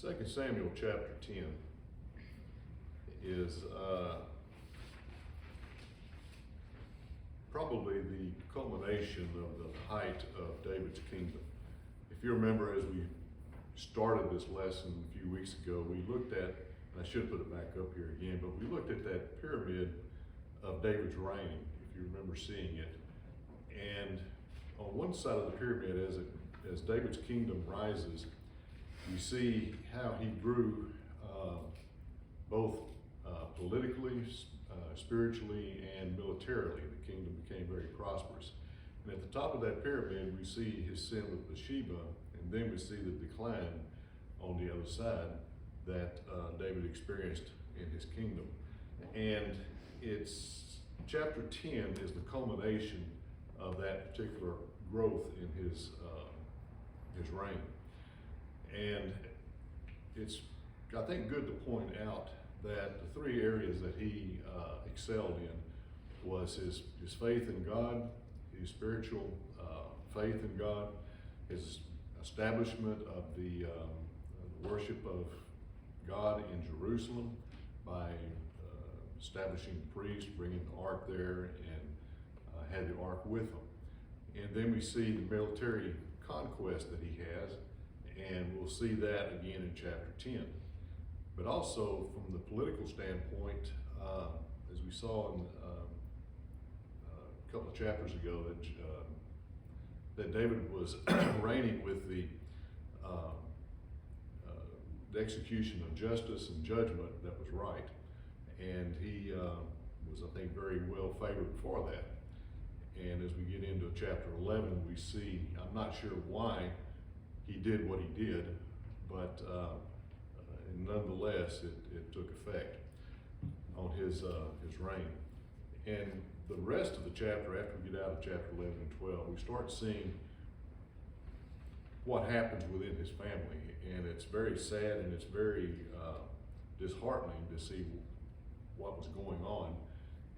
2 Samuel chapter 10 is probably the culmination of the height of David's kingdom. If you remember, as we started this lesson a few weeks ago, we looked at, and I should put it back up here again, but we looked at that pyramid of David's reign, if you remember seeing it. And on one side of the pyramid, as David's kingdom rises, you see how he grew both politically, spiritually, and militarily. The kingdom became very prosperous. And at the top of that pyramid, we see his sin with Bathsheba, and then we see the decline on the other side that David experienced in his kingdom. And it's chapter 10 is the culmination of that particular growth in his reign. And it's, I think, good to point out that the three areas that he excelled in was his faith in God, his spiritual faith in God, his establishment of the worship of God in Jerusalem by establishing the priest, bringing the ark there, and had the ark with him. And then we see the military conquest that he has, and we'll see that again in chapter 10. But also from the political standpoint, as we saw in a couple of chapters ago, that David was reigning with the execution of justice and judgment that was right. And he was, I think, very well favored for that. And as we get into chapter 11, we see, I'm not sure why he did what he did, but nonetheless, it took effect on his reign. And the rest of the chapter, after we get out of chapter 11 and 12, we start seeing what happens within his family. And it's very sad, and it's very disheartening to see what was going on.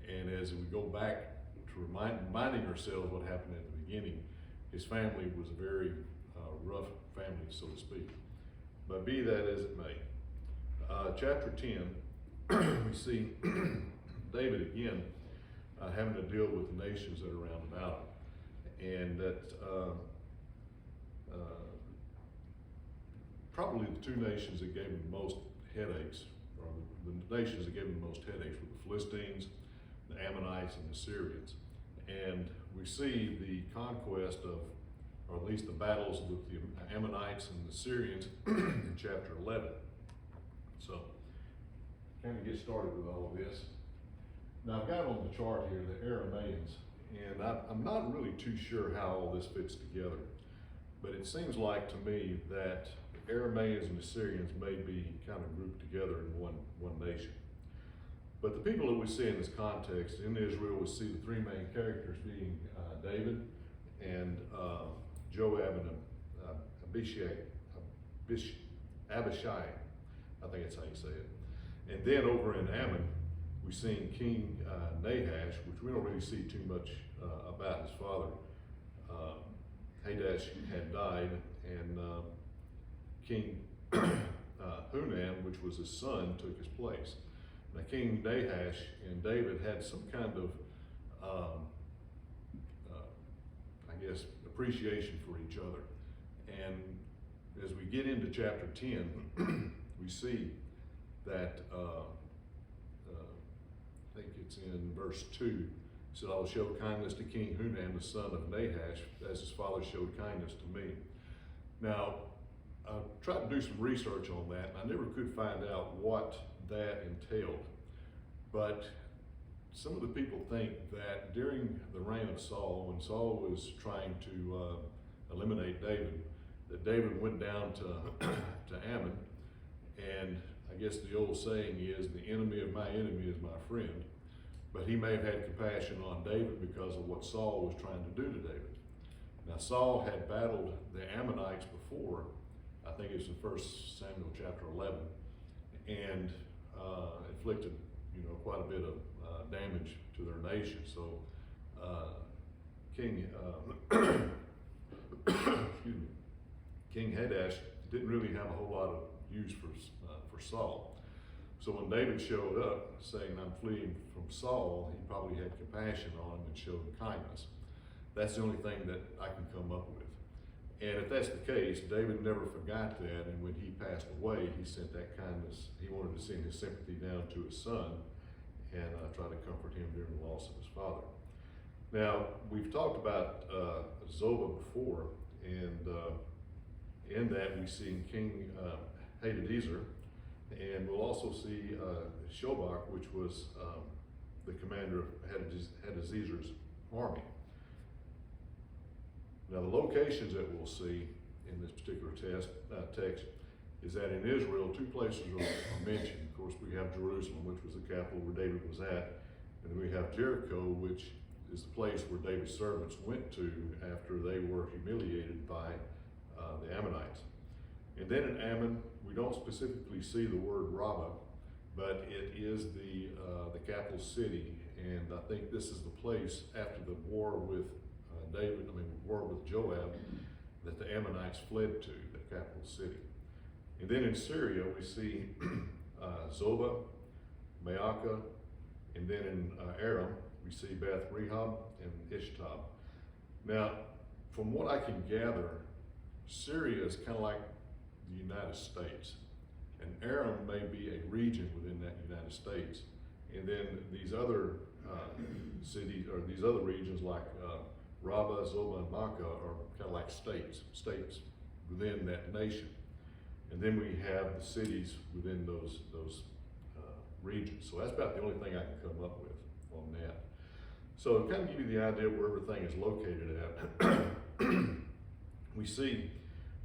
And as we go back to reminding ourselves what happened at the beginning, his family was a very rough family, so to speak. But be that as it may, chapter 10, we see David again having to deal with the nations that are around about him. And that probably the two nations that gave him the most headaches, or the nations that gave him the most headaches, were the Philistines, the Ammonites, and the Syrians. And we see the conquest of, or at least the battles with the Ammonites and the Syrians in chapter 11. So, kind of get started with all of this. Now, I've got on the chart here the Arameans, and I'm not really too sure how all this fits together, but it seems like to me that the Arameans and the Syrians may be kind of grouped together in one nation. But the people that we see in this context, in Israel, we see the three main characters being David and Joab and Abishai, I think that's how you say it. And then over in Ammon, we see King Nahash, which we don't really see too much about. His father, Hadash, had died, and King Hunan, which was his son, took his place. Now, King Nahash and David had some kind of, I guess, appreciation for each other. And as we get into chapter 10, we see that, I think it's in verse 2, it said, I will show kindness to King Hunan, the son of Nahash, as his father showed kindness to me. Now, I tried to do some research on that, and I never could find out what that entailed. But some of the people think that during the reign of Saul, when Saul was trying to eliminate David, that David went down to Ammon, and I guess the old saying is, the enemy of my enemy is my friend. But he may have had compassion on David because of what Saul was trying to do to David. Now, Saul had battled the Ammonites before, I think it's in 1 Samuel chapter 11, and inflicted, quite a bit of damage to their nation. So King King Hadash didn't really have a whole lot of use for Saul. So when David showed up saying, I'm fleeing from Saul, he probably had compassion on him and showed him kindness. That's the only thing that I can come up with. And if that's the case, David never forgot that, and when he passed away, he sent that kindness. He wanted to send his sympathy down to his son and try to comfort him during the loss of his father. Now, we've talked about Zobah before, and in that we see King Hadadezer, and we'll also see Shobach, which was the commander of Hadadezer's army. Now, the locations that we'll see in this particular text is that in Israel, two places are mentioned. Of course, we have Jerusalem, which was the capital where David was at, and then we have Jericho, which is the place where David's servants went to after they were humiliated by the Ammonites. And then in Ammon, we don't specifically see the word Rabbah, but it is the capital city, and I think this is the place after the war with war with Joab, that the Ammonites fled to, the capital city. And then in Syria, we see Zobah, Maacah, and then in Aram, we see Beth Rehob and Ishtab. Now, from what I can gather, Syria is kind of like the United States, and Aram may be a region within that United States, and then these other cities, or these other regions like Rabbah, Zobah, and Maacah are kind of like states within that nation. And then we have the cities within those regions. So that's about the only thing I can come up with on that. So to kind of give you the idea of where everything is located at, we see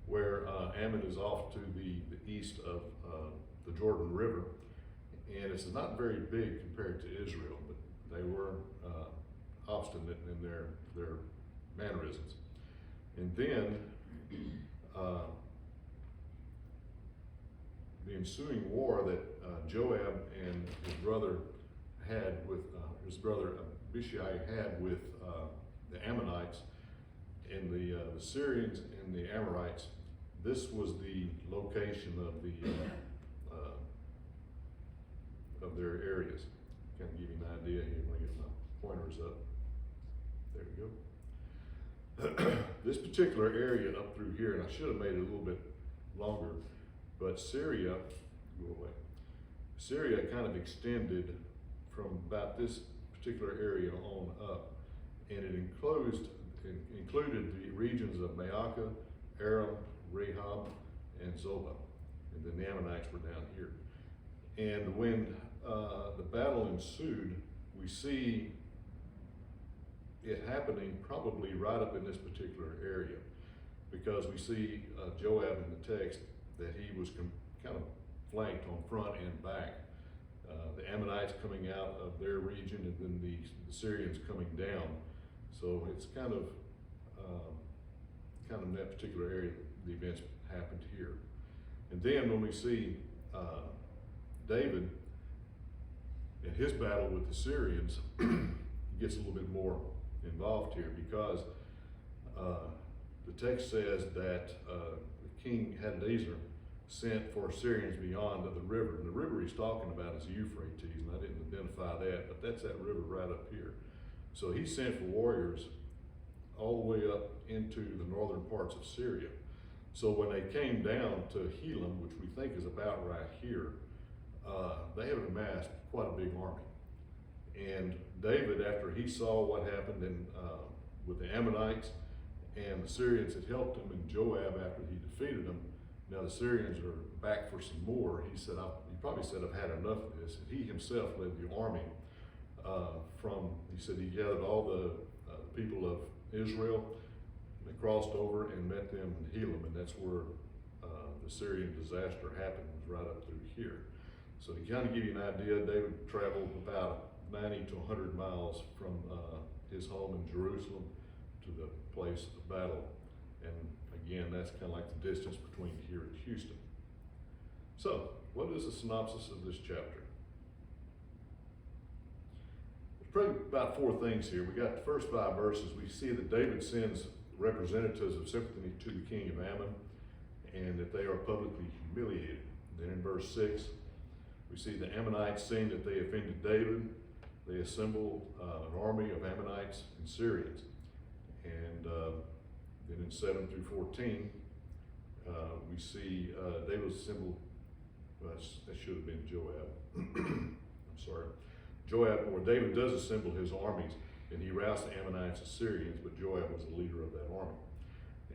where Ammon is off to the east of the Jordan River, and it's not very big compared to Israel, but they were obstinate in their mannerisms. And then the ensuing war that Joab and his brother had with his brother Abishai had with the Ammonites and the Syrians and the Amorites. This was the location of their areas. Kind of give you an idea here when I get my pointers up. There we go. This particular area up through here, and I should have made it a little bit longer, but Syria kind of extended from about this particular area on up, and it included the regions of Maacah, Aram, Rehob, and Zobah, and then the Ammonites were down here. And when the battle ensued, we see it happening probably right up in this particular area, because we see Joab in the text that he was kind of flanked on front and back. The Ammonites coming out of their region, and then the Syrians coming down. So it's kind of in that particular area the events happened here. And then when we see David in his battle with the Syrians, he gets a little bit more involved here, because the text says that King Hadadezer sent for Syrians beyond the river. And the river he's talking about is the Euphrates, and I didn't identify that, but that's that river right up here. So he sent for warriors all the way up into the northern parts of Syria. So when they came down to Helam, which we think is about right here, they had amassed quite a big army. And David, after he saw what happened with the Ammonites, and the Syrians had helped him, and Joab, after he defeated them, now the Syrians are back for some more. He probably said, I've had enough of this. And he himself led the army he said he gathered all the people of Israel, and they crossed over and met them in Helam, and that's where the Syrian disaster happened, was right up through here. So to kind of give you an idea, David traveled about 90 to 100 miles from his home in Jerusalem to the place of battle. And again, that's kind of like the distance between here and Houston. So, what is the synopsis of this chapter? There's probably about 4 things here. We got the first 5 verses. We see that David sends representatives of sympathy to the king of Ammon, and that they are publicly humiliated. Then in verse 6, we see the Ammonites, seeing that they offended David, they assembled an army of Ammonites and Syrians. And then in 7 through 14, we see David assembled, well, that should have been Joab. I'm sorry. Joab, or David does assemble his armies, and he roused the Ammonites and Syrians, but Joab was the leader of that army.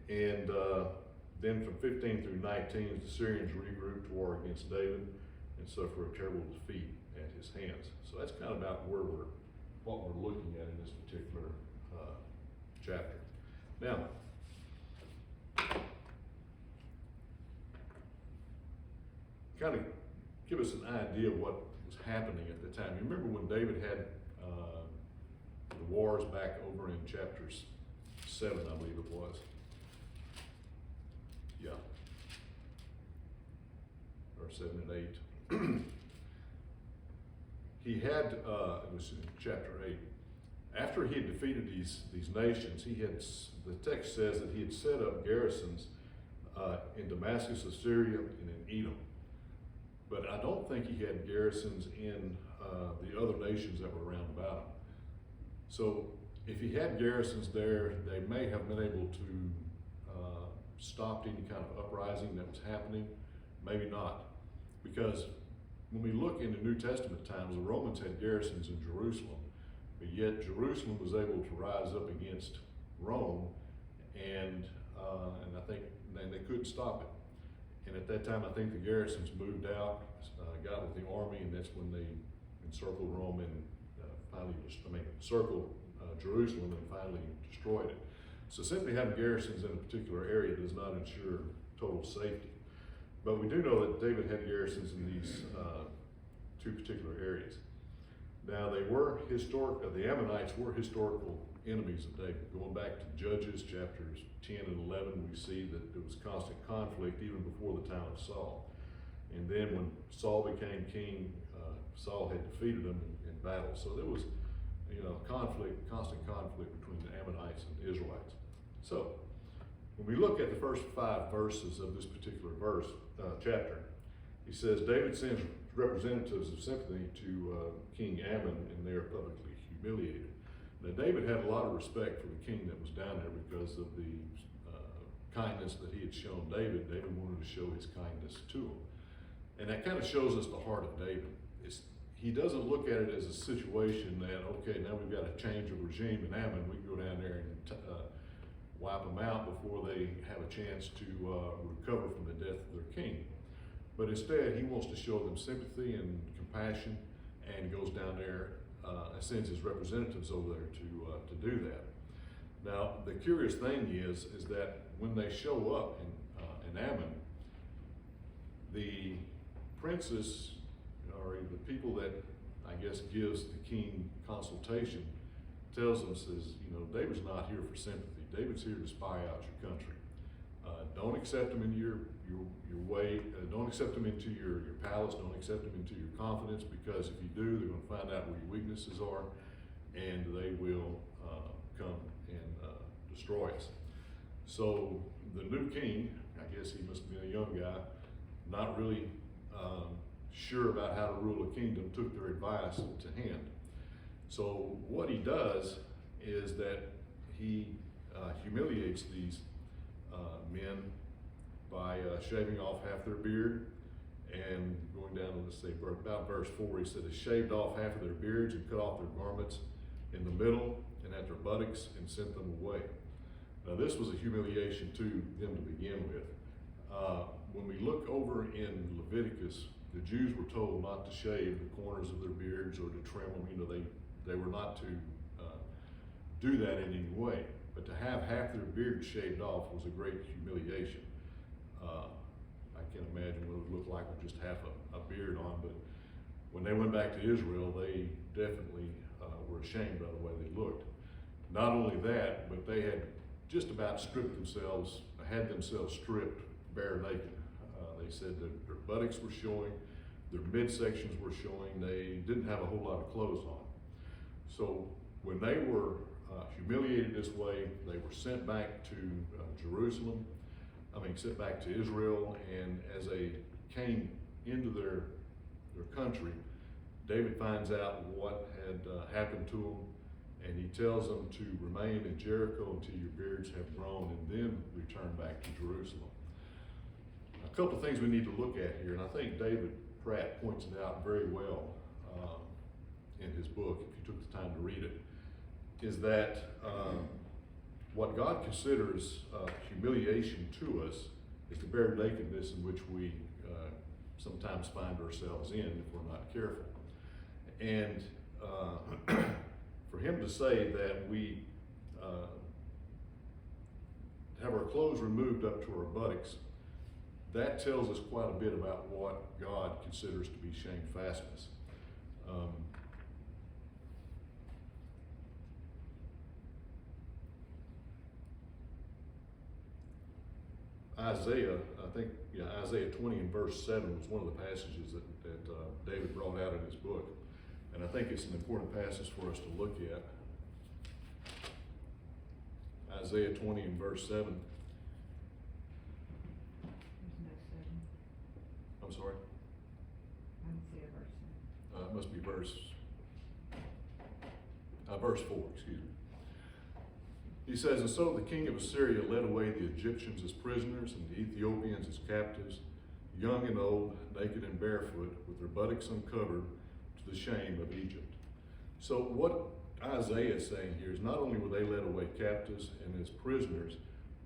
And then from 15 through 19, the Syrians regrouped to war against David and suffer a terrible defeat at his hands. So that's kind of about what we're looking at in this particular chapter. Now, kind of give us an idea of what was happening at the time. You remember when David had the wars back over in chapters 7, I believe it was. Yeah. Or 7 and 8. He had, it was in chapter 8. After he had defeated these nations, the text says that he had set up garrisons in Damascus of Syria and in Edom. But I don't think he had garrisons in the other nations that were around about him. So if he had garrisons there, they may have been able to stop any kind of uprising that was happening. Maybe not. Because when we look into New Testament times, the Romans had garrisons in Jerusalem, but yet Jerusalem was able to rise up against Rome, and I think they couldn't stop it. And at that time, I think the garrisons moved out, got with the army, and that's when they encircled Rome and encircled Jerusalem and finally destroyed it. So simply having garrisons in a particular area does not ensure total safety. But we do know that David had garrisons in these two particular areas. Now the Ammonites were historical enemies of David. Going back to Judges chapters 10 and 11, we see that there was constant conflict even before the time of Saul. And then when Saul became king, Saul had defeated him in battle. So there was, constant conflict between the Ammonites and the Israelites. So when we look at the first 5 verses of this particular chapter, he says, David sends representatives of sympathy to King Ammon, and they are publicly humiliated. Now, David had a lot of respect for the king that was down there because of the kindness that he had shown David. David wanted to show his kindness to him. And that kind of shows us the heart of David. He doesn't look at it as a situation that, okay, now we've got a change of regime in Ammon, we can go down there and wipe them out before they have a chance to recover from the death of their king. But instead, he wants to show them sympathy and compassion, and goes down there and sends his representatives over there to do that. Now, the curious thing is that when they show up in Ammon, the princes, or the people that I guess gives the king consultation, tells them, says, David's not here for sympathy. David's here to spy out your country. Don't accept him into your way. Don't accept him into your palace. Don't accept him into your confidence, because if you do, they're going to find out where your weaknesses are, and they will come and destroy us. So the new king, I guess he must have been a young guy, not really sure about how to rule a kingdom, took their advice to hand. So what he does is that he humiliates these men by shaving off half their beard, and going down to, let's say, about verse 4, he said, he shaved off half of their beards and cut off their garments in the middle and at their buttocks and sent them away. Now this was a humiliation to them to begin with. When we look over in Leviticus, the Jews were told not to shave the corners of their beards or to trim them. They were not to do that in any way. But to have half their beard shaved off was a great humiliation. I can't imagine what it would look like with just half a beard on, but when they went back to Israel, they definitely were ashamed by the way they looked. Not only that, but they had just about had themselves stripped bare naked. They said that their buttocks were showing, their midsections were showing, they didn't have a whole lot of clothes on. So when they were humiliated this way, they were sent back to Jerusalem. sent back to Israel, and as they came into their country, David finds out what had happened to them, and he tells them to remain in Jericho until your beards have grown, and then return back to Jerusalem. A couple of things we need to look at here, and I think David Pratt points it out very well in his book, if you took the time to read it, is that what God considers humiliation to us is the bare nakedness in which we sometimes find ourselves in if we're not careful. And for him to say that we have our clothes removed up to our buttocks, that tells us quite a bit about what God considers to be shamefastness. Isaiah, Isaiah 20 and verse 7 was one of the passages that David brought out in his book. And I think it's an important passage for us to look at. Isaiah 20 and verse 7. I'm sorry? I don't see a verse. It must be verse 4, excuse me. He says, "And so the king of Assyria led away the Egyptians as prisoners and the Ethiopians as captives, young and old, naked and barefoot, with their buttocks uncovered, to the shame of Egypt." So what Isaiah is saying here is not only were they led away captives and as prisoners,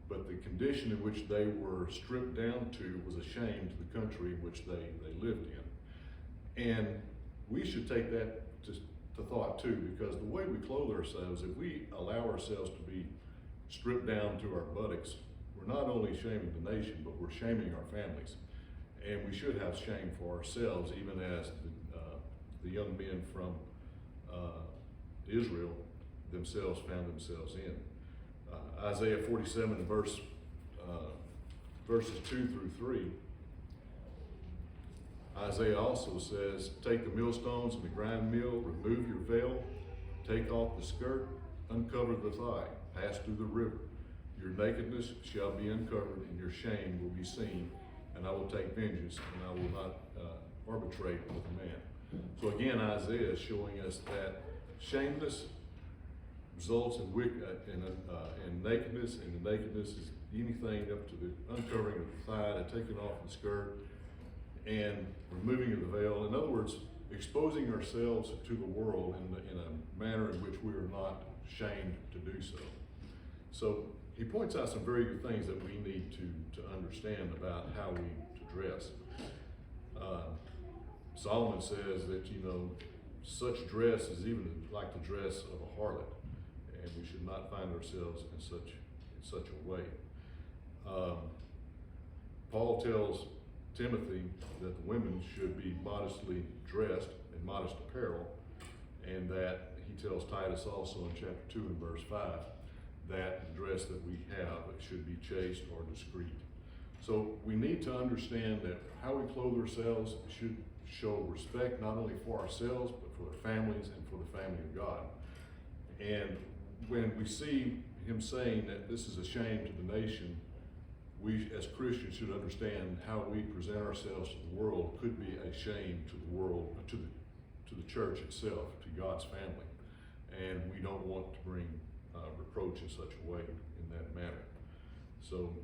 but the condition in which they were stripped down to was a shame to the country in which they lived in. And we should take that to thought too, because the way we clothe ourselves, if we allow ourselves to be stripped down to our buttocks, we're not only shaming the nation, but we're shaming our families. And we should have shame for ourselves, even as the young men from Israel themselves found themselves in. Isaiah 47 verses 2 through 3. Isaiah also says, "Take the millstones and the grind mill, remove your veil, take off the skirt, uncover the thigh, pass through the river. Your nakedness shall be uncovered, and your shame will be seen, and I will take vengeance, and I will not arbitrate with man." So again, Isaiah is showing us that shameless results in nakedness, and the nakedness is anything up to the uncovering of the thigh, to taking off the skirt, and removing of the veil. In other words, exposing ourselves to the world in a manner in which we are not shamed to do so. So he points out some very good things that we need to understand about how we to dress. Solomon says that, such dress is even like the dress of a harlot, and we should not find ourselves in such a way. Paul tells Timothy that the women should be modestly dressed in modest apparel, and that he tells Titus also in chapter 2 and verse 5 that the dress that we have should be chaste or discreet. So we need to understand that how we clothe ourselves should show respect not only for ourselves, but for the families and for the family of God. And when we see him saying that this is a shame to the nation, we as Christians should understand how we present ourselves to the world could be a shame to the world, to the church itself, to God's family. And we don't want to bring reproach in such a way in that manner. So,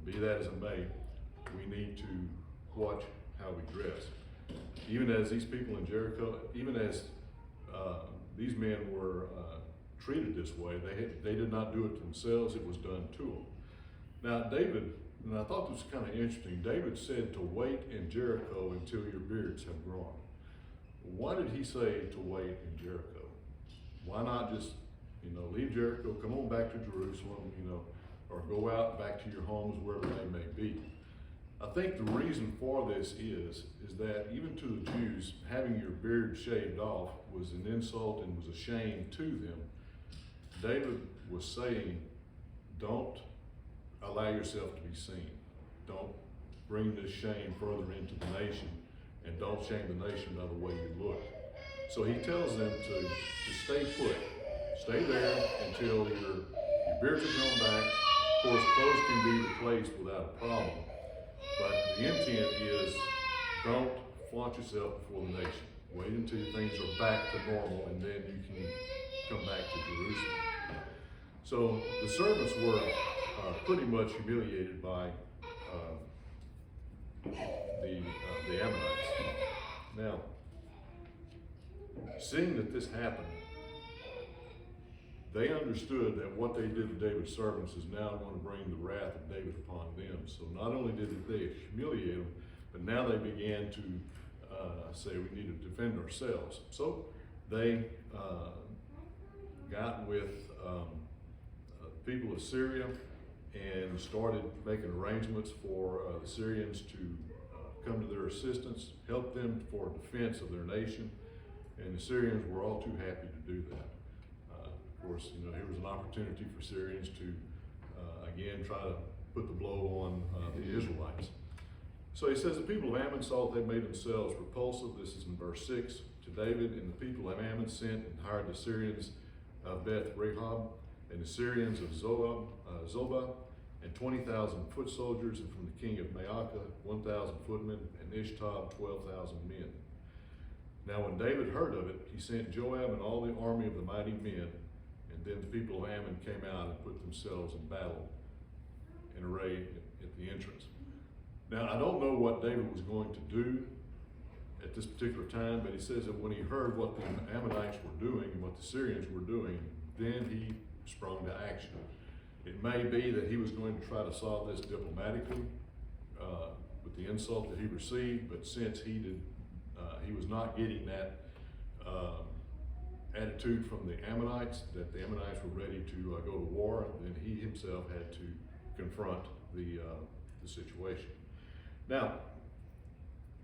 be that as it may, we need to watch how we dress. Even as these people in Jericho, even as these men were treated this way, they did not do it to themselves, it was done to them. Now David, and I thought this was kind of interesting, David said to wait in Jericho until your beards have grown. Why did he say to wait in Jericho? Why not just, leave Jericho, come on back to Jerusalem, or go out back to your homes, wherever they may be? I think the reason for this is that even to the Jews, having your beard shaved off was an insult and was a shame to them. David was saying, don't allow yourself to be seen. Don't bring this shame further into the nation, and don't shame the nation by the way you look. So he tells them to stay put. Stay there until your beards are grown back, Of course, clothes can be replaced without a problem, but the intent is don't flaunt yourself before the nation. Wait until things are back to normal, and then you can come back to Jerusalem. So the servants were pretty much humiliated by the Ammonites. Now, seeing that this happened, they understood that what they did to David's servants is now going to bring the wrath of David upon them. So not only did they humiliate them, but now they began to say we need to defend ourselves. So they got with people of Syria and started making arrangements for the Syrians to come to their assistance, help them for defense of their nation. And the Syrians were all too happy to do that. Of course, you know, here was an opportunity for Syrians to, again, try to put the blow on the Israelites. So he says, the people of Ammon saw that they made themselves repulsive. This is in verse 6 to David. And the people of Ammon sent and hired the Syrians of Beth Rehob and the Syrians of Zobah and 20,000 foot soldiers, and from the king of Maacah 1,000 footmen, and Ishtab 12,000 men. Now when David heard of it, he sent Joab and all the army of the mighty men, and then the people of Ammon came out and put themselves in battle in array at the entrance. Now I don't know what David was going to do at this particular time, but he says that when he heard what the Ammonites were doing and what the Syrians were doing, then he sprung to action. It may be that he was going to try to solve this diplomatically with the insult that he received, but since he was not getting that attitude from the Ammonites, that the Ammonites were ready to go to war, then he himself had to confront the situation. Now,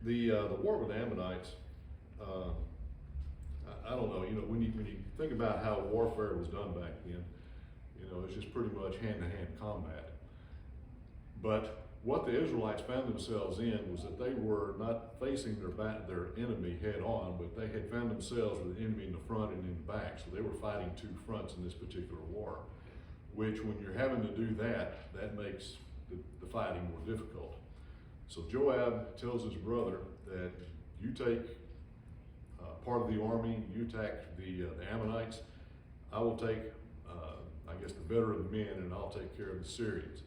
the war with the Ammonites, I don't know, you know, when you think about how warfare was done back then, you know, it's just pretty much hand-to-hand combat. But what the Israelites found themselves in was that they were not facing their enemy head on, but they had found themselves with the enemy in the front and in the back. So they were fighting two fronts in this particular war, which when you're having to do that, that makes the fighting more difficult. So Joab tells his brother that you take part of the army, you attack the Ammonites, I will take I guess the better of the men, and I'll take care of the Syrians.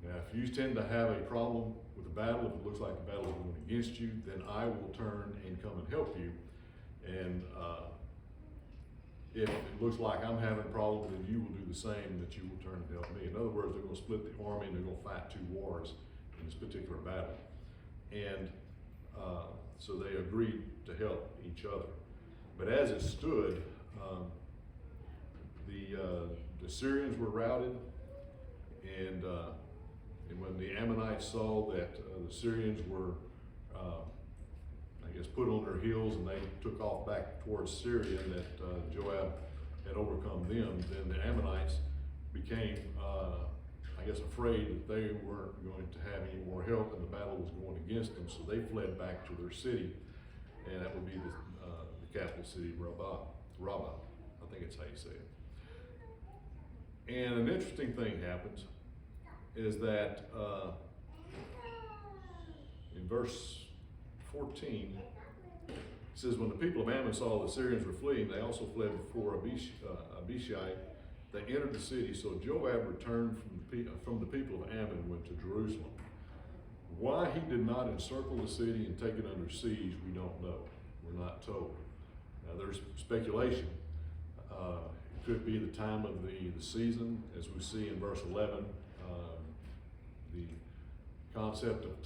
Now, if you tend to have a problem with the battle, if it looks like the battle is going against you, then I will turn and come and help you. And if it looks like I'm having a problem, then you will do the same, that you will turn and help me. In other words, they're going to split the army and they're going to fight two wars in this particular battle. And so they agreed to help each other. But as it stood, the Syrians were routed, and when the Ammonites saw that the Syrians were, I guess, put on their heels and they took off back towards Syria, and that Joab had overcome them, then the Ammonites became, I guess, afraid that they weren't going to have any more help and the battle was going against them, so they fled back to their city, and that would be the capital city, Rabbah. I think it's how you say it. And an interesting thing happens is that in verse 14, it says, when the people of Ammon saw the Syrians were fleeing, they also fled before Abishai. They entered the city. So Joab returned from the people of Ammon and went to Jerusalem. Why he did not encircle the city and take it under siege, we don't know. We're not told. Now there's speculation. It could be the time of the season, as we see in verse 11. The concept of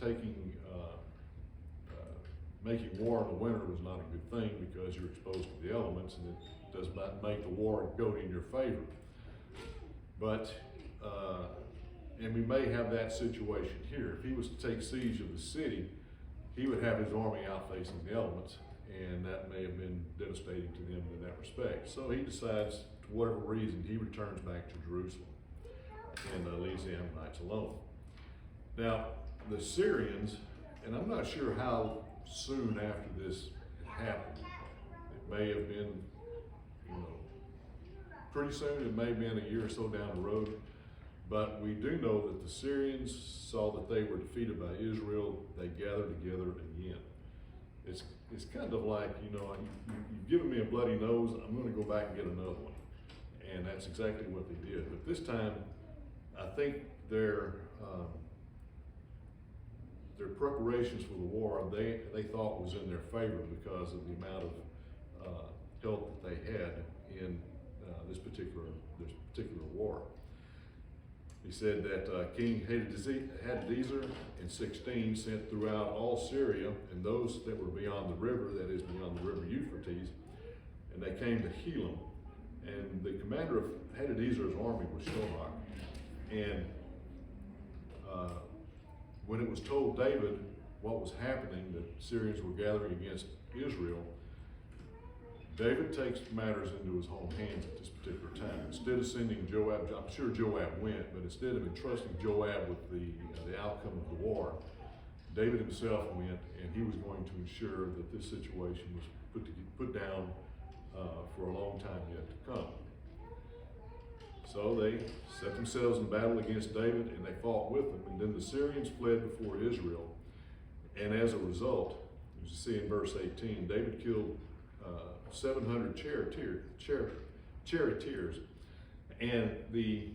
making war in the winter was not a good thing because you're exposed to the elements, and it does not make the war go in your favor. But, and we may have that situation here. If he was to take siege of the city, he would have his army out facing the elements, and that may have been devastating to them in that respect. So he decides, for whatever reason, he returns back to Jerusalem and leaves the Ammonites alone. Now, the Syrians, and I'm not sure how soon after this happened. It may have been, you know, pretty soon. It may have been a year or so down the road. But we do know that the Syrians saw that they were defeated by Israel. They gathered together again. It's kind of like, you've given me a bloody nose, I'm going to go back and get another one. And that's exactly what they did. But this time, I think their preparations for the war, they thought was in their favor because of the amount of help that they had in this particular war. He said that King Hadadezer in 16 sent throughout all Syria and those that were beyond the river, that is beyond the river Euphrates, and they came to Helam. And the commander of Hadadezer's army was Shohak. And when it was told David what was happening, that Syrians were gathering against Israel, David takes matters into his own hands at this particular time. Instead of sending Joab, I'm sure Joab went, but instead of entrusting Joab with the outcome of the war, David himself went, and he was going to ensure that this situation was put down for a long time yet to come. So they set themselves in battle against David, and they fought with him. And then the Syrians fled before Israel. And as a result, as you see in verse 18, David killed 700 charioteers. And the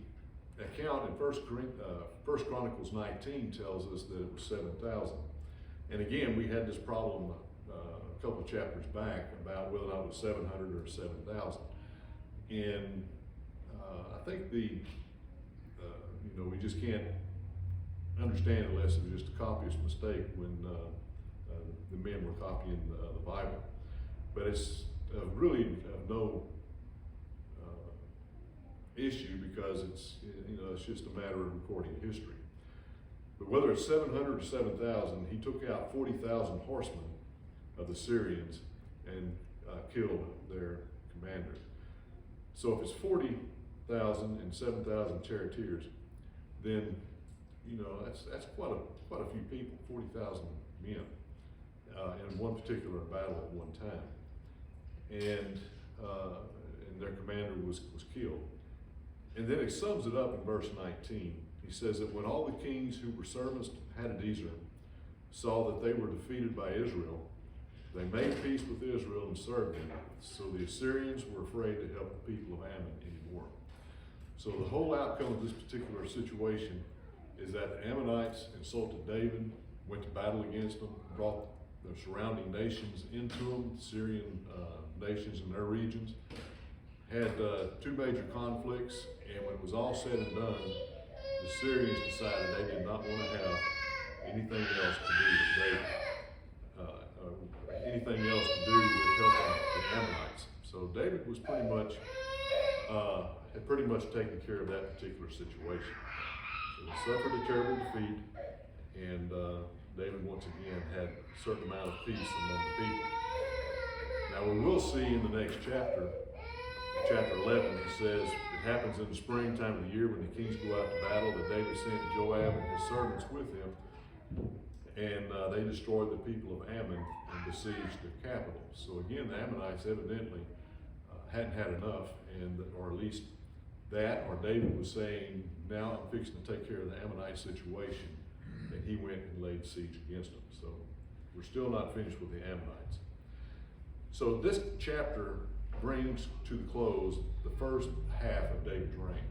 account in First Chronicles 19 tells us that it was 7,000. And again, we had this problem a couple of chapters back about whether or not it was 700 or 7,000. And I think we just can't understand unless it was just a copyist mistake when the men were copying the Bible. But it's really no issue because it's just a matter of recording history. But whether it's 700 or 7,000, he took out 40,000 horsemen of the Syrians and killed their commander. So if it's 40,000 and 7,000 charioteers, then that's quite a few people, 40,000 men in one particular battle at one time, and their commander was killed. And then it sums it up in verse 19. He says that when all the kings who were servants to Hadadezer saw that they were defeated by Israel, they made peace with Israel and served them. So the Assyrians were afraid to help the people of Ammon anymore. So the whole outcome of this particular situation is that the Ammonites insulted David, went to battle against them, brought the surrounding nations into them, Syrian nations in their regions, had two major conflicts, and when it was all said and done, the Syrians decided they did not want to have anything else to do with David. Anything else to do with helping the Ammonites. So David was had pretty much taken care of that particular situation. So he suffered a terrible defeat, and David once again had a certain amount of peace among the people. Now we will see in the next chapter, chapter 11, he says, it happens in the springtime of the year when the kings go out to battle that David sent Joab and his servants with him, and they destroyed the people of Ammon and besieged their capital. So again, the Ammonites evidently hadn't had enough, or at least that, or David was saying, now I'm fixing to take care of the Ammonite situation, and he went and laid siege against them. So we're still not finished with the Ammonites. So this chapter brings to the close the first half of David's reign,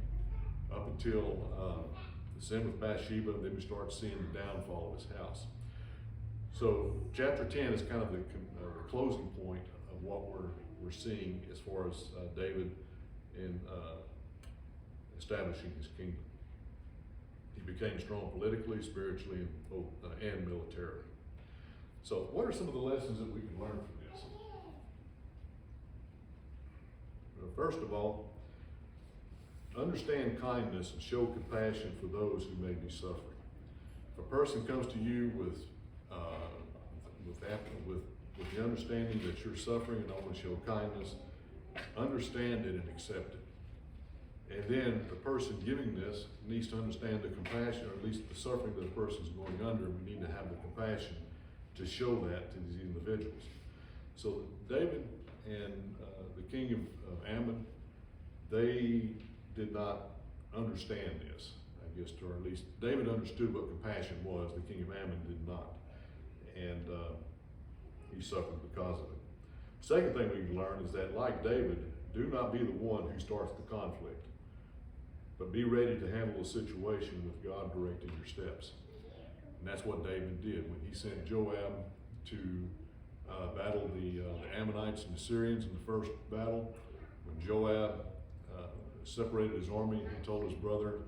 up until the sin with Bathsheba, and then we start seeing the downfall of his house. So chapter 10 is kind of the closing point of what we're seeing as far as David in establishing his kingdom. He became strong politically, spiritually, and militarily. So what are some of the lessons that we can learn from this? Well, first of all, understand kindness and show compassion for those who may be suffering. If a person comes to you with the understanding that you're suffering and only show kindness, understand it and accept it. And then the person giving this needs to understand the compassion, or at least the suffering that the person's going under. We need to have the compassion to show that to these individuals. So David and the king of Ammon, they did not understand this. against her. At least David understood what compassion was. The king of Ammon did not. And he suffered because of it. Second thing we can learn is that, like David, do not be the one who starts the conflict, but be ready to handle the situation with God directing your steps. And that's what David did when he sent Joab to battle the Ammonites and the Syrians in the first battle. When Joab separated his army, he told his brother,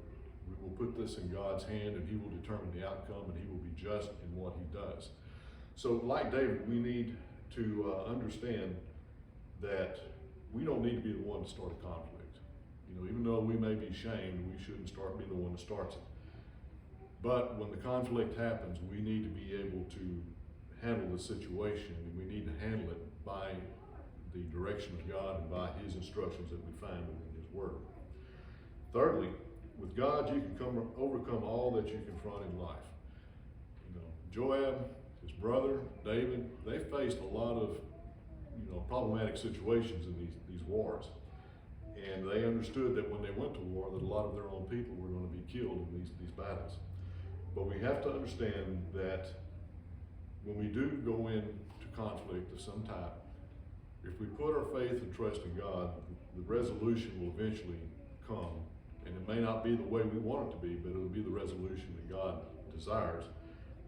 we will put this in God's hand and he will determine the outcome and he will be just in what he does. So like David, we need to understand that we don't need to be the one to start a conflict. You know, even though we may be shamed, we shouldn't be the one that starts it. But when the conflict happens, we need to be able to handle the situation, and we need to handle it by the direction of God and by his instructions that we find within his word. Thirdly, with God, you can overcome all that you confront in life. You know, Joab, his brother, David, they faced a lot of, problematic situations in these wars. And they understood that when they went to war, that a lot of their own people were going to be killed in these battles. But we have to understand that when we do go into conflict of some type, if we put our faith and trust in God, the resolution will eventually come. And it may not be the way we want it to be, but it'll be the resolution that God desires.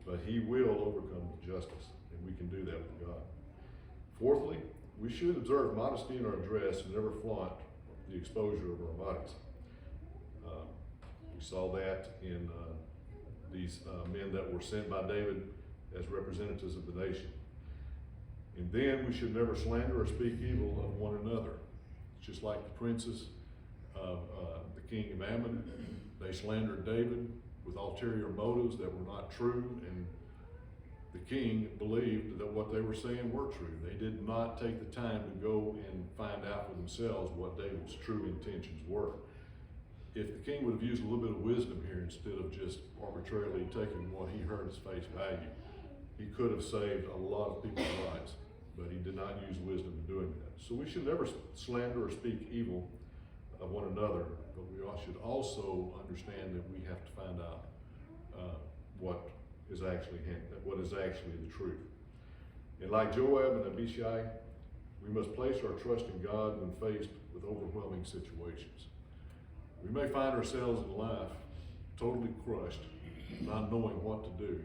But he will overcome with justice, and we can do that with God. Fourthly, we should observe modesty in our dress and never flaunt the exposure of our bodies. We saw that in these men that were sent by David as representatives of the nation. And then we should never slander or speak evil of one another. Just like the princes of the king of Ammon, they slandered David with ulterior motives that were not true, and the king believed that what they were saying were true. They did not take the time to go and find out for themselves what David's true intentions were. If the king would have used a little bit of wisdom here instead of just arbitrarily taking what he heard as face value, he could have saved a lot of people's lives, but he did not use wisdom in doing that. So we should never slander or speak evil of one another, but we should also understand that we have to find out what is actually the truth. And like Joab and Abishai, we must place our trust in God when faced with overwhelming situations. We may find ourselves in life totally crushed, not knowing what to do,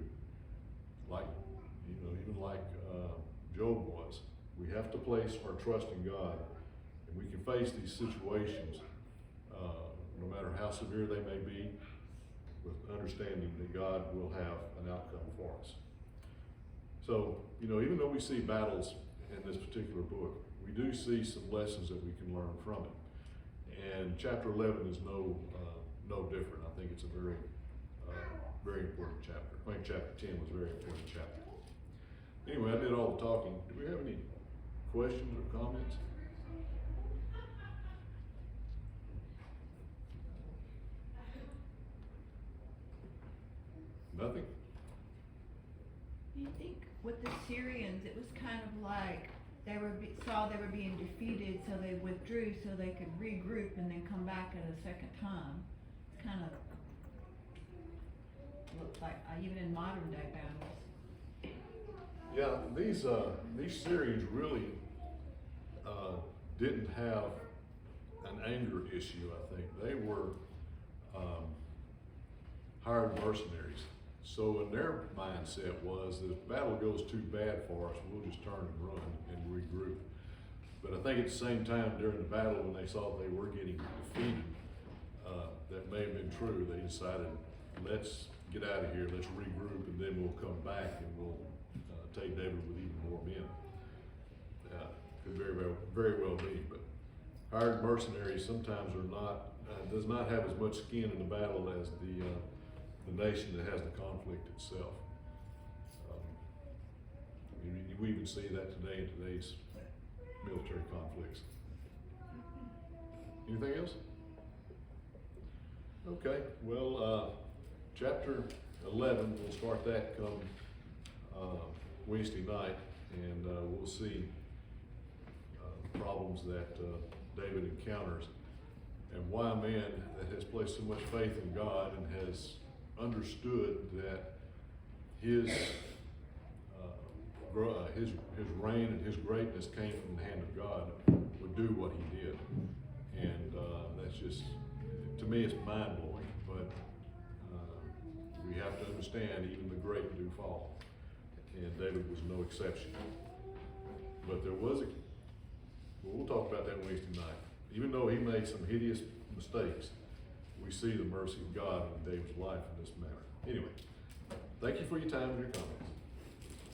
like, even like Job was. We have to place our trust in God, and we can face these situations, no matter how severe they may be, with understanding that God will have an outcome for us. So, even though we see battles in this particular book, we do see some lessons that we can learn from it. And chapter 11 is no different. I think it's a very, very important chapter. I think chapter 10 was a very important chapter. Anyway, I did all the talking. Do we have any questions or comments? Nothing? Do you think with the Syrians, it was kind of like they saw they were being defeated, so they withdrew so they could regroup and then come back at a second time? It's kind of looks like even in modern day battles. Yeah, these Syrians really didn't have an anger issue. I think they were hired mercenaries. So in their mindset was that if the battle goes too bad for us, we'll just turn and run and regroup. But I think at the same time during the battle, when they saw they were getting defeated, that may have been true. They decided, let's get out of here, let's regroup, and then we'll come back and we'll take David with even more men. Could very well be. But hired mercenaries sometimes does not have as much skin in the battle as the nation that has the conflict itself. We even see that today in today's military conflicts. Anything else? Okay, well, chapter 11, we'll start that come Wednesday night, and we'll see problems that David encounters and why a man that has placed so much faith in God and has understood that his reign and his greatness came from the hand of God would do what he did. And that's just, to me, it's mind blowing, but we have to understand even the great do fall. And David was no exception. But there was we'll talk about that Wednesday night. Even though he made some hideous mistakes, we see the mercy of God in David's life in this matter. Anyway, thank you for your time and your comments.